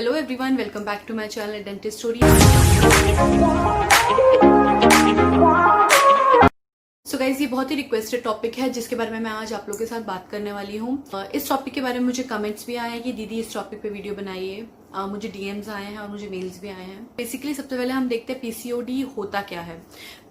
Hello everyone, welcome back to my channel dentist story. So guys, ये बहुत he requested topic है जिसके बारे में मैं आज आप लोगों के साथ बात करने वाली हूँ। इस टॉपिक के बारे में मुझे कमेंट्स भी आए हैं कि दीदी इस टॉपिक पे वीडियो बनाइए। मुझे डीएम्स आए हैं और मुझे मेल्स भी आए हैं। बेसिकली सबसे पहले हम देखते हैं पीसीओडी होता क्या है।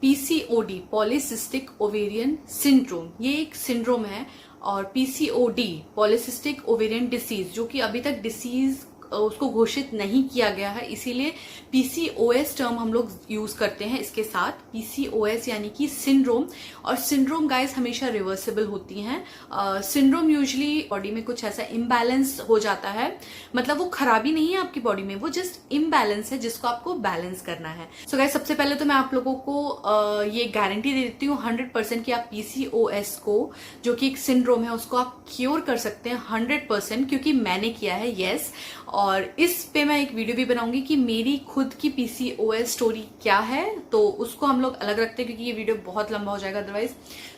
पीसीओडी, पॉलीसिस्टिक ओवेरियन सिंड्रोम, ये एक सिंड्रोम है। और पीसीओडी, पॉलीसिस्टिक ओवेरियन डिसीज, जो कि अभी तक डिसीज उसको घोषित नहीं किया गया है, इसीलिए पीसीओएस टर्म हम लोग यूज करते हैं इसके साथ। पीसीओएस यानी कि सिंड्रोम। और सिंड्रोम गाइस हमेशा रिवर्सिबल होती हैं। सिंड्रोम यूजुअली बॉडी में कुछ ऐसा इम्बैलेंस हो जाता है, मतलब वो खराबी नहीं है आपकी बॉडी में, वो जस्ट इम्बैलेंस है जिसको आपको बैलेंस करना है। सो गाइस, सबसे पहले तो मैं आप लोगों को ये गारंटी दे देती हूँ 100% कि आप पीसीओएस को, जो कि एक सिंड्रोम है, उसको आप क्योर कर सकते हैं 100%, क्योंकि मैंने किया है। यस, और इस पे मैं एक वीडियो भी बनाऊंगी कि मेरी खुद की पीसीओएस स्टोरी क्या है, तो उसको हम लोग अलग रखते हैं क्योंकि ये वीडियो बहुत लंबा हो जाएगा अदरवाइज।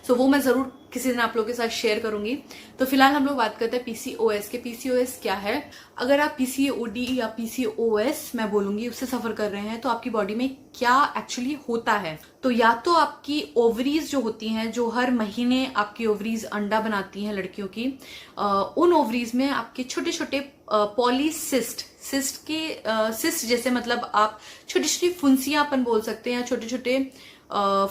सो वो मैं जरूर किसी दिन आप लोगों के साथ शेयर करूंगी। तो फिलहाल हम लोग बात करते हैं पीसीओएस के। पीसीओएस क्या है? अगर आप पीसीओडी या पीसीओएस मैं बोलूंगी उससे सफर कर रहे हैं, तो आपकी बॉडी में क्या एक्चुअली होता है। तो या तो आपकी ओवरीज जो होती हैं, जो हर महीने आपकी ओवरीज अंडा बनाती हैं लड़कियों की, उन ओवरीज में आपके छोटे छोटे पॉलीसिस्ट, सिस्ट जैसे मतलब आप छोटी छोटी फुंसियां अपन बोल सकते हैं, या छोटे छोटे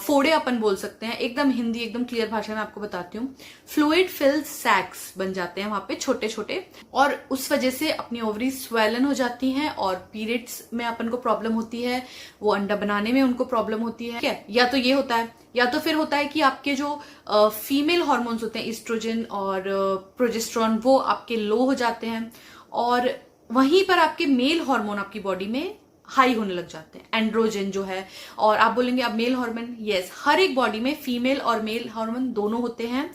फोड़े अपन बोल सकते हैं। एकदम हिंदी, एकदम क्लियर भाषा में आपको बताती हूँ। फ्लूइड फिल्ड सैक्स बन जाते हैं वहां पे छोटे छोटे, और उस वजह से अपनी ओवरीज स्वेलन हो जाती हैं और पीरियड्स में अपन को प्रॉब्लम होती है, वो अंडा बनाने में उनको प्रॉब्लम होती है। क्या या तो ये होता है, या तो फिर होता है कि आपके जो फीमेल हार्मोन्स होते हैं, ईस्ट्रोजन और प्रोजेस्टेरोन, वो आपके लो हो जाते हैं, और वहीं पर आपके मेल हार्मोन आपकी बॉडी में हाई होने लग जाते हैं, एंड्रोजन जो है। और आप बोलेंगे अब मेल हार्मोन, यस, हर एक बॉडी में फीमेल और मेल हार्मोन दोनों होते हैं।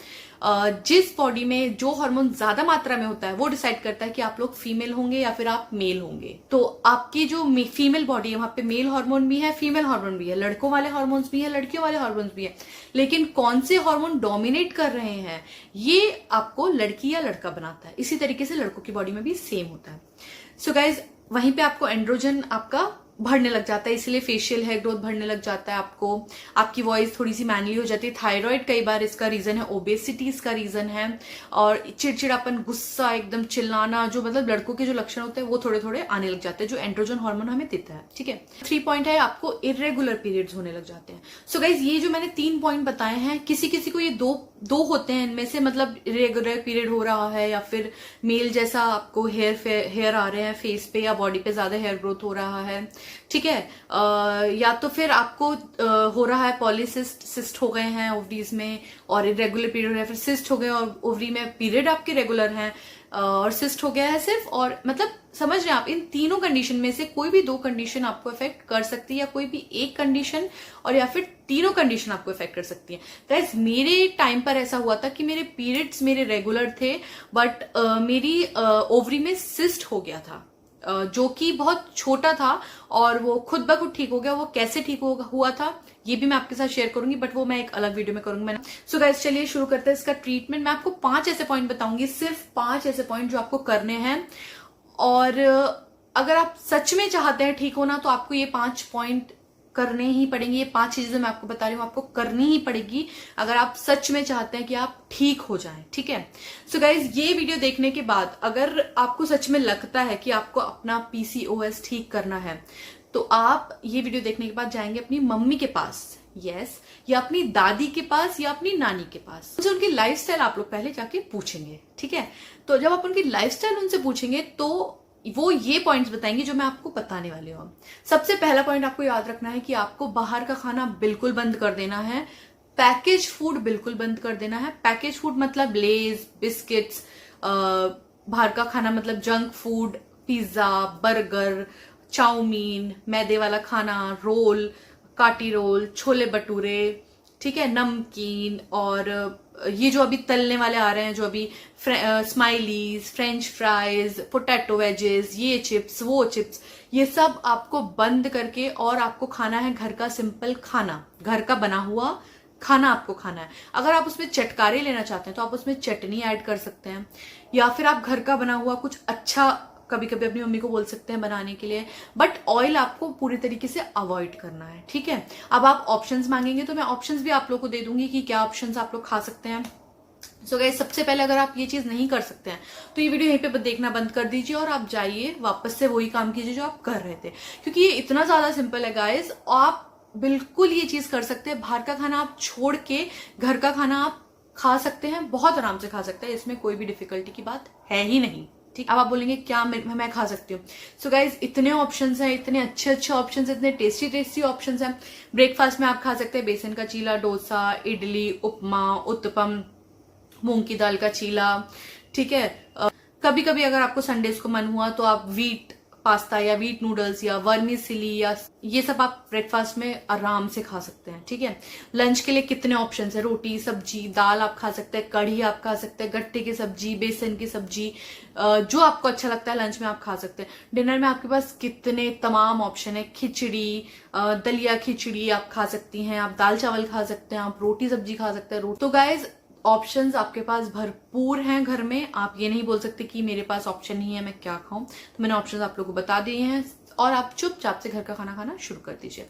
जिस बॉडी में जो हार्मोन ज्यादा मात्रा में होता है वो डिसाइड करता है कि आप लोग फीमेल होंगे या फिर आप मेल होंगे। तो आपकी जो फीमेल बॉडी है वहां पे मेल हार्मोन भी है, फीमेल हार्मोन भी है, लड़कों वाले हार्मोन्स भी है, लड़कियों वाले हार्मोन्स भी है। लेकिन कौन से हार्मोन डोमिनेट कर रहे हैं, ये आपको लड़की या लड़का बनाता है। इसी तरीके से लड़कों की बॉडी में भी सेम होता है। सो गाइज, वहीं पे आपको एंड्रोजन आपका बढ़ने लग जाता है, इसलिए फेशियल हेयर ग्रोथ बढ़ने लग जाता है आपको। आपकी वॉइस थोड़ी सी मैनली हो जाती है। थायराइड कई बार इसका रीजन है, ओबेसिटी इसका रीजन है, और चिड़चिड़ापन, गुस्सा, एकदम चिल्लाना, जो मतलब लड़कों के जो लक्षण होते हैं वो थोड़े थोड़े आने लग जाते हैं, जो एंड्रोजन हार्मोन हमें देता है। ठीक है। 3 पॉइंट है, आपको इरेगुलर पीरियड्स होने लग जाते हैं। सो गाइज, ये जो मैंने 3 पॉइंट बताए हैं, किसी किसी को ये दो होते हैं इनमें से, मतलब इरेगुलर पीरियड हो रहा है, या फिर मेल जैसा आपको हेयर आ रहे हैं फेस पे या बॉडी पे, ज्यादा हेयर ग्रोथ हो रहा है। ठीक है। या तो फिर आपको हो रहा है सिस्ट हो गए हैं ओवरीज में और इरेगुलर पीरियड हो रहा है, फिर सिस्ट हो गए और ओवरी में पीरियड आपके रेगुलर हैं, और सिस्ट हो गया है सिर्फ। और मतलब समझ रहे हैं आप, इन तीनों कंडीशन में से कोई भी 2 कंडीशन आपको इफेक्ट कर सकती है, या कोई भी एक कंडीशन, और या फिर तीनों कंडीशन आपको इफेक्ट कर सकती है। गाइस, मेरे टाइम पर ऐसा हुआ था कि मेरे पीरियड्स मेरे रेगुलर थे, बट मेरी ओवरी में सिस्ट हो गया था, जो कि बहुत छोटा था, और वो खुद ब खुद ठीक हो गया। वो कैसे ठीक हुआ था ये भी मैं आपके साथ शेयर करूंगी, बट वो मैं एक अलग वीडियो में करूंगी मैं। सो गाइस, चलिए शुरू करते हैं इसका ट्रीटमेंट। मैं आपको 5 ऐसे पॉइंट बताऊंगी, सिर्फ 5 ऐसे पॉइंट जो आपको करने हैं, और अगर आप सच में चाहते हैं ठीक होना, तो आपको ये 5 पॉइंट करने ही पड़ेंगे। ये 5 चीजें मैं आपको बता रही हूँ, आपको करनी ही पड़ेगी अगर आप सच में चाहते हैं कि आप ठीक हो जाएं। ठीक है। सो गाइज, ये वीडियो देखने के बाद अगर आपको सच में लगता है कि आपको अपना पीसीओएस ठीक करना है, तो आप ये वीडियो देखने के बाद जाएंगे अपनी मम्मी के पास, यस, या अपनी दादी के पास, या अपनी नानी के पास। उनसे उनकी लाइफस्टाइल आप लोग पहले जाके पूछेंगे। ठीक है। तो जब आप उनकी लाइफस्टाइल उनसे पूछेंगे, तो वो ये पॉइंट्स बताएंगे जो मैं आपको बताने वाली हूँ। सबसे पहला पॉइंट आपको याद रखना है कि आपको बाहर का खाना बिल्कुल बंद कर देना है। पैकेज फूड बिल्कुल बंद कर देना है। पैकेज फूड मतलब लेज, बिस्किट्स, बाहर का खाना मतलब junk food, pizza, burger, chow mein, मैदे वाला खाना, रोल, काटी रोल, छोले भटूरे, ठीक है, नमकीन, और ये जो अभी तलने वाले आ रहे हैं, जो अभी smileys, French fries, potato wages, ये चिप्स, वो चिप्स, ये सब आपको बंद करके, और आपको खाना है घर का सिंपल खाना, घर का बना हुआ खाना आपको खाना है। अगर आप उसमें चटकारे लेना चाहते हैं तो आप उसमें चटनी ऐड कर सकते हैं, या फिर आप घर का बना हुआ कुछ अच्छा कभी कभी अपनी मम्मी को बोल सकते हैं बनाने के लिए, बट ऑयल आपको पूरी तरीके से अवॉइड करना है, ठीक है। अब आप ऑप्शंस मांगेंगे तो मैं ऑप्शंस भी आप लोग को दे दूंगी कि क्या ऑप्शंस आप लोग खा सकते हैं। सो गाइस, सबसे पहले अगर आप ये चीज नहीं कर सकते हैं तो ये वीडियो यहीं पे देखना बंद कर दीजिए और आप जाइए वापस से वही काम कीजिए जो आप कर रहे थे, क्योंकि ये इतना ज्यादा सिंपल है गाइस। आप बिल्कुल ये चीज कर सकते हैं, बाहर का खाना आप छोड़ के घर का खाना आप खा सकते हैं, बहुत आराम से खा सकते हैं, इसमें कोई भी डिफिकल्टी की बात है ही नहीं, ठीक। अब आप बोलेंगे क्या मैं खा सकती हूँ। सो गाइज, इतने ऑप्शंस हैं, इतने अच्छे अच्छे ऑप्शंस, इतने टेस्टी टेस्टी ऑप्शंस हैं। ब्रेकफास्ट में आप खा सकते हैं बेसन का चीला, डोसा, इडली, उपमा, उत्तपम, मूंग की दाल का चीला, ठीक है। कभी कभी अगर आपको संडेज को मन हुआ तो आप व्हीट पास्ता या व्हीट नूडल्स या वर्मिसेली या ये सब आप ब्रेकफास्ट में आराम से खा सकते हैं, ठीक है। लंच के लिए कितने ऑप्शन है, रोटी, सब्जी, दाल आप खा सकते हैं, कढ़ी आप खा सकते हैं, गट्टे की सब्जी, बेसन की सब्जी, जो आपको अच्छा लगता है लंच में आप खा सकते हैं। डिनर में आपके पास कितने तमाम ऑप्शन है, खिचड़ी, दलिया खिचड़ी आप खा सकती हैं, आप दाल चावल खा सकते हैं, आप रोटी सब्जी खा सकते हैं। तो गाइज, ऑप्शंस आपके पास भरपूर हैं घर में, आप ये नहीं बोल सकते कि मेरे पास ऑप्शन नहीं है, मैं क्या खाऊं। तो मैंने ऑप्शंस आप लोगों को बता दिए हैं और आप चुपचाप से घर का खाना खाना शुरू कर दीजिए।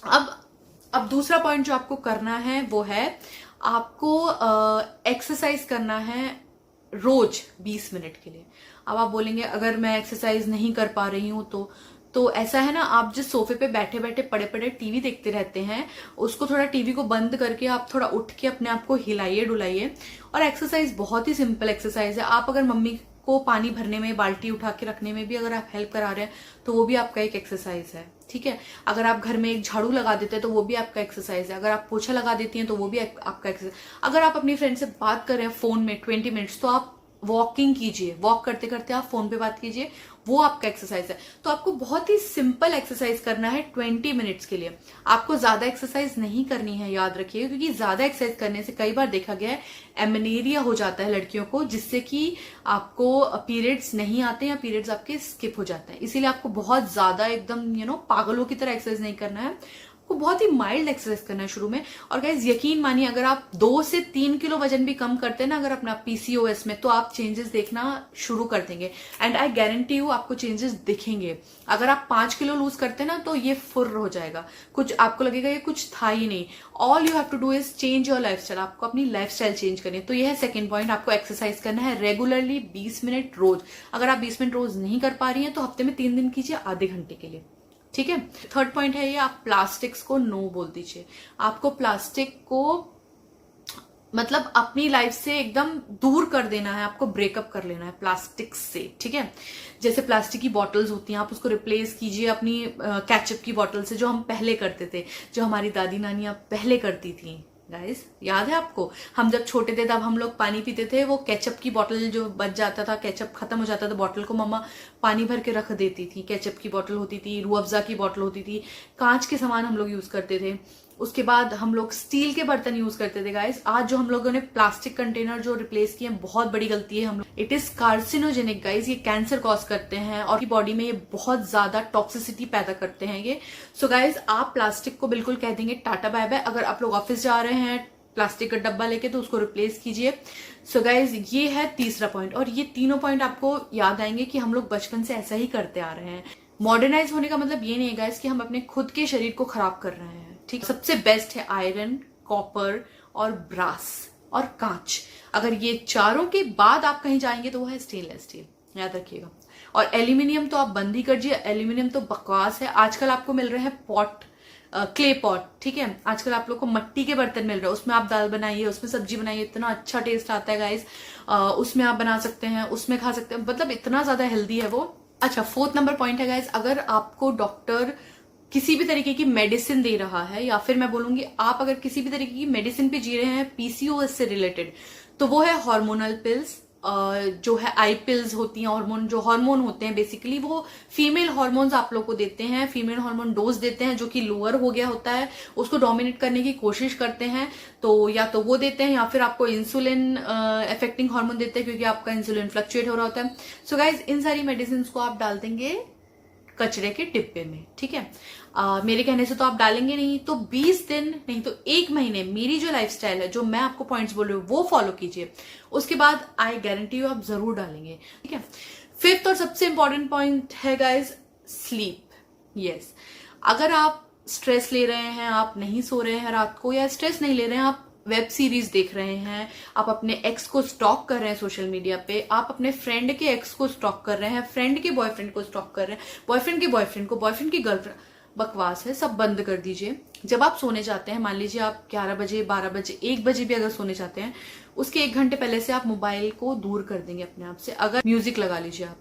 अब दूसरा पॉइंट जो आपको करना है वो है आपको एक्सरसाइज करना है रोज 20 मिनट के लिए। अब आप बोलेंगे अगर मैं एक्सरसाइज नहीं कर पा रही हूं तो ऐसा है ना, आप जिस सोफे पे बैठे बैठे पड़े पड़े टीवी देखते रहते हैं, उसको थोड़ा टीवी को बंद करके आप थोड़ा उठ के अपने आप को हिलाइए डुलाइए। और एक्सरसाइज बहुत ही सिंपल एक्सरसाइज है। आप अगर मम्मी को पानी भरने में, बाल्टी उठा के रखने में भी अगर आप हेल्प करा रहे हैं तो वो भी आपका एक एक्सरसाइज है, ठीक है। अगर आप घर में एक झाड़ू लगा देते हैं तो वो भी आपका एक्सरसाइज है। अगर आप पोछा लगा देती हैं तो वो भी आपका एक्सरसाइज। अगर आप अपनी फ्रेंड से बात कर रहे हैं फोन में 20 मिनट्स तो आप वॉकिंग कीजिए, वॉक करते करते आप फोन पे बात कीजिए, वो आपका एक्सरसाइज है। तो आपको बहुत ही सिंपल एक्सरसाइज करना है 20 मिनट्स के लिए। आपको ज्यादा एक्सरसाइज नहीं करनी है, याद रखिएगा, क्योंकि ज्यादा एक्सरसाइज करने से कई बार देखा गया है एमेनेरिया हो जाता है लड़कियों को, जिससे कि आपको पीरियड्स नहीं आते या पीरियड्स आपके स्किप हो जाते हैं। इसीलिए आपको बहुत ज्यादा एकदम पागलों की तरह एक्सरसाइज नहीं करना है, को बहुत ही माइल्ड एक्सरसाइज करना है शुरू में। और गाइज, यकीन मानिए, अगर आप 2 से 3 किलो वजन भी कम करते हैं ना अगर अपना पीसीओएस में, तो आप चेंजेस देखना शुरू कर देंगे। एंड आई गारंटी यू आपको चेंजेस दिखेंगे। अगर आप 5 किलो लूज करते हैं ना तो ये फुर्र हो जाएगा, कुछ आपको लगेगा ये कुछ था ही नहीं। All you have to do is change your lifestyle. आपको अपनी लाइफस्टाइल चेंज करनी है। तो यह है सेकंड पॉइंट, आपको एक्सरसाइज करना है रेगुलरली 20 मिनट रोज। अगर आप 20 मिनट रोज नहीं कर पा रही हैं तो हफ्ते में 3 दिन कीजिए, आधे घंटे के लिए, ठीक है। थर्ड पॉइंट है ये, आप प्लास्टिक्स को नो बोल दीजिए। आपको प्लास्टिक को मतलब अपनी लाइफ से एकदम दूर कर देना है, आपको ब्रेकअप कर लेना है प्लास्टिक से, ठीक है। जैसे प्लास्टिक की बॉटल्स होती हैं, आप उसको रिप्लेस कीजिए अपनी केचप की बॉटल से, जो हम पहले करते थे, जो हमारी दादी नानियां पहले करती थी। गाइस, याद है आपको, हम जब छोटे थे तब हम लोग पानी पीते थे, वो केचप की बॉटल जो बच जाता था, केचप खत्म हो जाता था, बॉटल को मम्मा पानी भर के रख देती थी। केचप की बॉटल होती थी, रूह अफ़ज़ा की बॉटल होती थी, कांच के सामान हम लोग यूज करते थे। उसके बाद हम लोग स्टील के बर्तन यूज करते थे। गाइस, आज जो हम लोगों ने प्लास्टिक कंटेनर जो रिप्लेस किए हैं, बहुत बड़ी गलती है हम लोग। इट इज कार्सिनोजेनिक गाइस, ये कैंसर कॉज करते हैं और बॉडी में ये बहुत ज्यादा टॉक्सिसिटी पैदा करते हैं ये। सो गाइस, आप प्लास्टिक को बिल्कुल कह देंगे टाटा बाय बाय। अगर आप लोग ऑफिस जा रहे हैं प्लास्टिक का डब्बा लेके तो उसको रिप्लेस कीजिए। सो गाइज, ये है तीसरा पॉइंट। और ये तीनों पॉइंट आपको याद आएंगे कि हम लोग बचपन से ऐसा ही करते आ रहे हैं। मॉडर्नाइज होने का मतलब ये नहीं है गाइज कि हम अपने खुद के शरीर को खराब कर रहे हैं, ठीक। सबसे बेस्ट है आयरन, कॉपर और ब्रास और कांच। अगर ये चारों के बाद आप कहीं जाएंगे तो वो है स्टेनलेस स्टील, याद रखिएगा। और एल्यूमिनियम तो आप बंद ही करिए, एल्यूमिनियम तो बकवास है। आजकल आपको मिल रहे हैं पॉट, क्ले पॉट, ठीक है। आजकल आप लोग को मिट्टी के बर्तन मिल रहे हैं, उसमें आप दाल बनाइए, उसमें सब्जी बनाइए, इतना अच्छा टेस्ट आता है गाइस। उसमें आप बना सकते हैं, उसमें खा सकते हैं, मतलब इतना ज्यादा हेल्दी है वो। अच्छा, फोर्थ नंबर पॉइंट है गाइस, अगर आपको डॉक्टर किसी भी तरीके की मेडिसिन दे रहा है, या फिर मैं बोलूंगी आप अगर किसी भी तरीके की मेडिसिन पे जी रहे हैं पीसीओएस से रिलेटेड, तो वो है हार्मोनल पिल्स। जो है आई पिल्स होती हैं, हार्मोन होते हैं बेसिकली, वो फीमेल हार्मोन्स आप लोग को देते हैं, फीमेल हार्मोन डोज देते हैं, जो कि लोअर हो गया होता है, उसको डोमिनेट करने की कोशिश करते हैं। तो या तो वो देते हैं या फिर आपको इंसुलिन इफेक्टिंग हार्मोन देते हैं, क्योंकि आपका इंसुलिन फ्लक्चुएट हो रहा होता है। सो गाइज, इन सारी मेडिसिन को आप डाल देंगे कचरे के डिब्बे में, ठीक है। मेरे कहने से तो आप डालेंगे नहीं, तो 20 दिन नहीं तो 1 महीने मेरी जो लाइफस्टाइल है, जो मैं आपको पॉइंट्स बोल रही हूँ, वो फॉलो कीजिए। उसके बाद आई गारंटी यू आप जरूर डालेंगे, ठीक है। फिफ्थ और सबसे इंपॉर्टेंट पॉइंट है गाइज, स्लीप। यस, अगर आप स्ट्रेस ले रहे हैं, आप नहीं सो रहे हैं रात को, या स्ट्रेस नहीं ले रहे हैं, आप वेब सीरीज देख रहे हैं, आप अपने एक्स को स्टॉक कर रहे हैं सोशल मीडिया पे, आप अपने फ्रेंड के एक्स को स्टॉक कर रहे हैं, फ्रेंड के बॉयफ्रेंड को स्टॉक कर रहे हैं, बॉयफ्रेंड के बॉयफ्रेंड को, बॉयफ्रेंड की गर्लफ्रेंड, बकवास है, सब बंद कर दीजिए। जब आप सोने जाते हैं, मान लीजिए आप 11 बजे, 12 बजे, 1 बजे भी अगर सोने जाते हैं, उसके 1 घंटे पहले से आप मोबाइल को दूर कर देंगे अपने आप से। अगर म्यूजिक लगा लीजिए आप,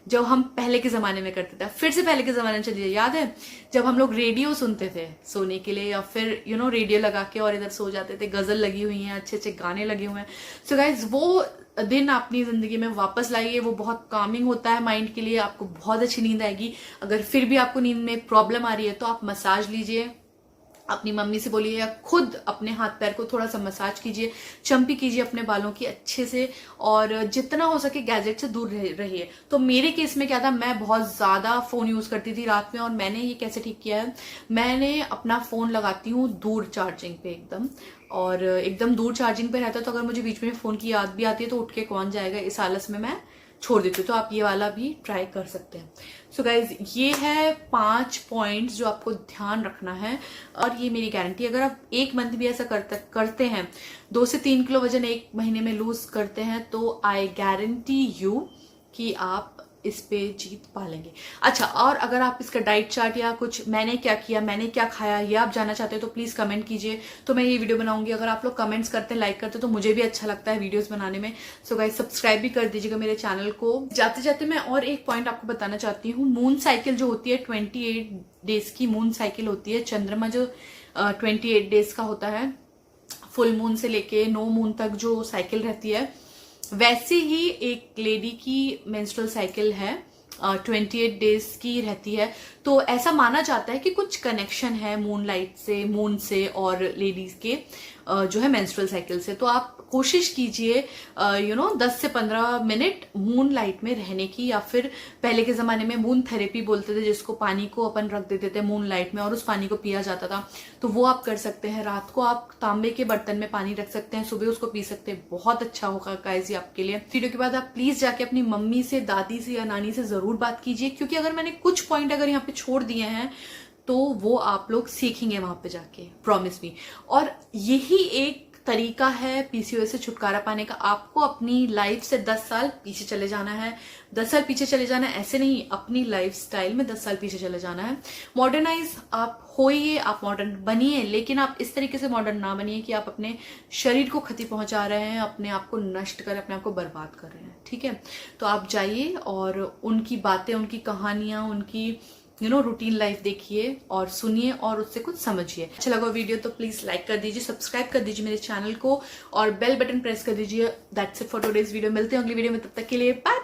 जो हम पहले के जमाने में करते थे, फिर से पहले के जमाने में चलिए, याद है जब हम लोग रेडियो सुनते थे सोने के लिए, या फिर रेडियो लगा के और इधर सो जाते थे, गजल लगी हुई है, अच्छे अच्छे गाने लगे हुए हैं। सो गाइज, वो दिन अपनी जिंदगी में वापस लाइए, वो बहुत कामिंग होता है माइंड के लिए, आपको बहुत अच्छी नींद आएगी। अगर फिर भी आपको नींद में प्रॉब्लम आ रही है तो आप मसाज लीजिए, अपनी मम्मी से बोलिए, या खुद अपने हाथ पैर को थोड़ा सा मसाज कीजिए, चंपी कीजिए अपने बालों की अच्छे से, और जितना हो सके गैजेट से दूर रहिए। तो मेरे केस में क्या था, मैं बहुत ज्यादा फोन यूज करती थी रात में, और मैंने ये कैसे ठीक किया है, मैंने अपना फोन लगाती हूँ दूर चार्जिंग पे एकदम, और एकदम दूर चार्जिंग पे रहता है, तो अगर मुझे बीच में फोन की याद भी आती है तो उठ के कौन जाएगा, इस आलस में मैं छोड़ देती हूँ। तो आप ये वाला भी ट्राई कर सकते हैं। सो गाइज, ये है 5 पॉइंट्स जो आपको ध्यान रखना है, और ये मेरी गारंटी, अगर आप 1 मंथ भी ऐसा करते हैं, 2 से 3 किलो वजन 1 महीने में लूज करते हैं, तो आई गारंटी यू कि आप इस पे जीत पा लेंगे। अच्छा, और अगर आप इसका डाइट चार्ट या कुछ मैंने क्या किया, मैंने क्या खाया, ये आप जानना चाहते हो तो प्लीज कमेंट कीजिए, तो मैं ये वीडियो बनाऊंगी। अगर आप लोग कमेंट्स करते हैं, लाइक करते हैं, तो मुझे भी अच्छा लगता है वीडियोस बनाने में। सो गाइस, सब्सक्राइब भी कर दीजिएगा मेरे चैनल को। जाते जाते मैं और एक पॉइंट आपको बताना चाहती हूँ। मून साइकिल जो होती है, 28 डेज की मून साइकिल होती है। चंद्रमा जो 28 डेज का होता है, फुल मून से लेके नो मून तक जो साइकिल रहती है, वैसे ही एक लेडी की मेंस्ट्रुअल साइकिल है, 28 डेज की रहती है। तो ऐसा माना जाता है कि कुछ कनेक्शन है मून लाइट से, मून से, और लेडीज के जो है मेंस्ट्रुअल साइकिल से। तो आप कोशिश कीजिए 10 से 15 मिनट मून लाइट में रहने की, या फिर पहले के जमाने में मून थेरेपी बोलते थे, जिसको पानी को अपन रख देते थे मून लाइट में और उस पानी को पिया जाता था। तो वो आप कर सकते हैं। रात को आप तांबे के बर्तन में पानी रख सकते हैं, सुबह उसको पी सकते हैं, बहुत अच्छा होगा गाइस ये आपके लिए। वीडियो के बाद आप प्लीज जाके अपनी मम्मी से, दादी से या नानी से जरूर बात कीजिए, क्योंकि अगर मैंने कुछ पॉइंट अगर यहाँ पे छोड़ दिए हैं तो वो आप लोग सीखेंगे वहां पे जाके, प्रॉमिस मी। और यही एक तरीका है पीसीओएस से छुटकारा पाने का। आपको अपनी लाइफ से 10 साल पीछे चले जाना है। 10 साल पीछे चले जाना है ऐसे नहीं, अपनी लाइफ स्टाइल में 10 साल पीछे चले जाना है। मॉडर्नाइज आप होइए, आप मॉडर्न बनिए, लेकिन आप इस तरीके से मॉडर्न ना बनिए कि आप अपने शरीर को क्षति पहुंचा रहे हैं, अपने आप को नष्ट कर, अपने आप को बर्बाद कर रहे हैं। ठीक है, तो आप जाइए और उनकी बातें, उनकी कहानियां, उनकी रूटीन लाइफ देखिए और सुनिए और उससे कुछ समझिए। अच्छा लगा वीडियो तो प्लीज लाइक कर दीजिए, सब्सक्राइब कर दीजिए मेरे चैनल को, और बेल बटन प्रेस कर दीजिए। That's it for today's video. मिलते हैं अगली वीडियो में, तब तक के लिए बाय।